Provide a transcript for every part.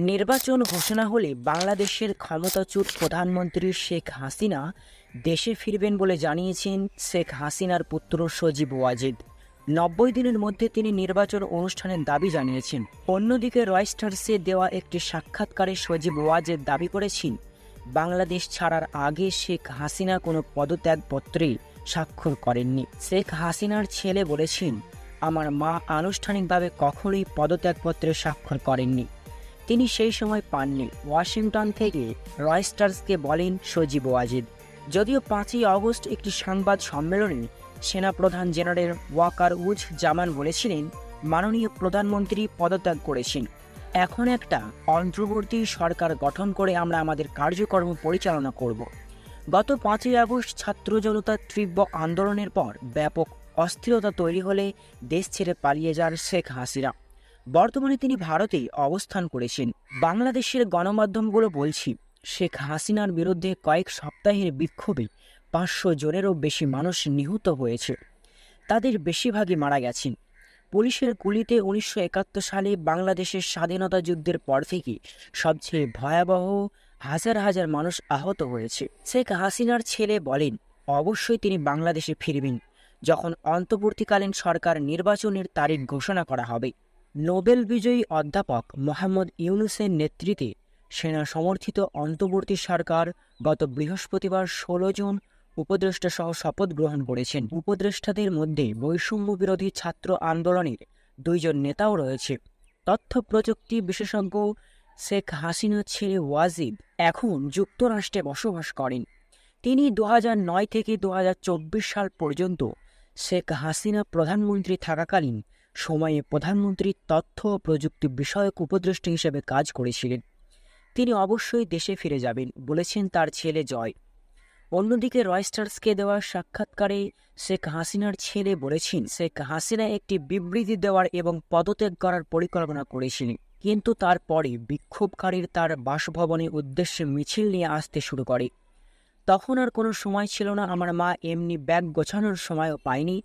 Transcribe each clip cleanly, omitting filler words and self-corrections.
নির্বাচন ঘোষণা হলে বাংলাদেশের ক্ষমতাচ্যুত প্রধানমন্ত্রী শেখ হাসিনা দেশে ফিরবেন বলে জানিয়েছেন শেখ হাসিনার পুত্র সজীব ওয়াজেদ। 90 দিনের মধ্যে তিনি নির্বাচন অনুষ্ঠানের দাবি জানিয়েছেন। অন্যদিকে রয়টার্সে দেওয়া একটি সাক্ষাৎকারে সজীব ওয়াজেদ দাবি করেছেন, বাংলাদেশ ছাড়ার আগে শেখ হাসিনা কোনো পদত্যাগপত্রে স্বাক্ষর করেননি। শেখ হাসিনার ছেলে বলেছেন, আমার মা আনুষ্ঠানিকভাবে কখনোই পদত্যাগপত্রে স্বাক্ষর করেননি, তিনি সেই সময় পাননি। ওয়াশিংটন থেকে রয়টার্সকে বলেন সজীব ওয়াজেদ। যদিও 5ই আগস্ট একটি সংবাদ সম্মেলনে সেনাপ্রধান জেনারেল ওয়াকার উজ জামান বলেছিলেন, মাননীয় প্রধানমন্ত্রী পদত্যাগ করেছেন, এখন একটা অন্তর্বর্তী সরকার গঠন করে আমরা আমাদের কার্যক্রম পরিচালনা করব। গত 5ই আগস্ট ছাত্র জনতার তীব্র আন্দোলনের পর ব্যাপক অস্থিরতা তৈরি হলে দেশ ছেড়ে পালিয়ে যান শেখ হাসিনা। বর্তমানে তিনি ভারতেই অবস্থান করেছেন। বাংলাদেশের গণমাধ্যমগুলো বলছে, শেখ হাসিনার বিরুদ্ধে কয়েক সপ্তাহের বিক্ষোভে 500 জনেরও বেশি মানুষ নিহত হয়েছে, তাদের বেশিরভাগই মারা গেছেন পুলিশের গুলিতে। 1971 সালে বাংলাদেশের স্বাধীনতা যুদ্ধের পর থেকে সবচেয়ে ভয়াবহ, হাজার হাজার মানুষ আহত হয়েছে। শেখ হাসিনার ছেলে বলেন, অবশ্যই তিনি বাংলাদেশে ফিরবেন যখন অন্তর্বর্তীকালীন সরকার নির্বাচনের তারিখ ঘোষণা করা হবে। নোবেল বিজয়ী অধ্যাপক মোহাম্মদ ইউনূসের নেতৃত্বে সেনা সমর্থিত অন্তর্বর্তী সরকার গত বৃহস্পতিবার 16 জন উপদেষ্টা সহ শপথ গ্রহণ করেছেন। উপদেষ্টাদের মধ্যে বৈষম্য বিরোধী ছাত্র আন্দোলনের 2 জন নেতাও রয়েছে। তথ্য প্রযুক্তি বিশেষজ্ঞ শেখ হাসিনার ছেলে ওয়াজিদ এখন যুক্তরাষ্ট্রে বসবাস করেন। তিনি 2009 থেকে 2024 সাল পর্যন্ত শেখ হাসিনা প্রধানমন্ত্রী থাকাকালীন সময়ে প্রধানমন্ত্রীর তথ্য ও প্রযুক্তি বিষয়ক উপদেষ্টা হিসেবে কাজ করেছিলেন। তিনি অবশ্যই দেশে ফিরে যাবেন বলেছেন তার ছেলে জয়। অন্যদিকে রয়টার্সকে দেওয়া সাক্ষাৎকারে শেখ হাসিনার ছেলে বলেছেন, শেখ হাসিনা একটি বিবৃতি দেওয়ার এবং পদত্যাগ করার পরিকল্পনা করেছিলেন, কিন্তু তারপরে বিক্ষোভকারীর তার বাসভবনের উদ্দেশ্যে মিছিল নিয়ে আসতে শুরু করে। তখন আর কোনো সময় ছিল না, আমার মা এমনি ব্যাগ গোছানোর সময়ও পায়নি,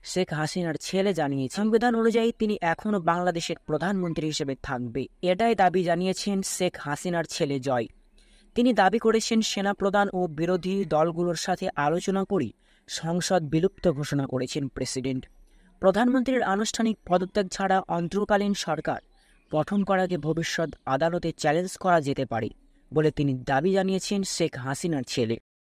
শেখ হাসিনার ছেলে জানিয়েছে। সংবিধান অনুযায়ী তিনি এখনও বাংলাদেশের প্রধানমন্ত্রী হিসেবে থাকবে, এটাই দাবি জানিয়েছেন শেখ হাসিনার ছেলে জয়। তিনি দাবি করেছেন, সেনাপ্রধান ও বিরোধী দলগুলোর সাথে আলোচনা করে সংসদ বিলুপ্ত ঘোষণা করেছেন প্রেসিডেন্ট। প্রধানমন্ত্রীর আনুষ্ঠানিক পদত্যাগ ছাড়া অন্তর্কালীন সরকার গঠন করাকে ভবিষ্যৎ আদালতে চ্যালেঞ্জ করা যেতে পারে বলে তিনি দাবি জানিয়েছেন শেখ হাসিনার ছেলে।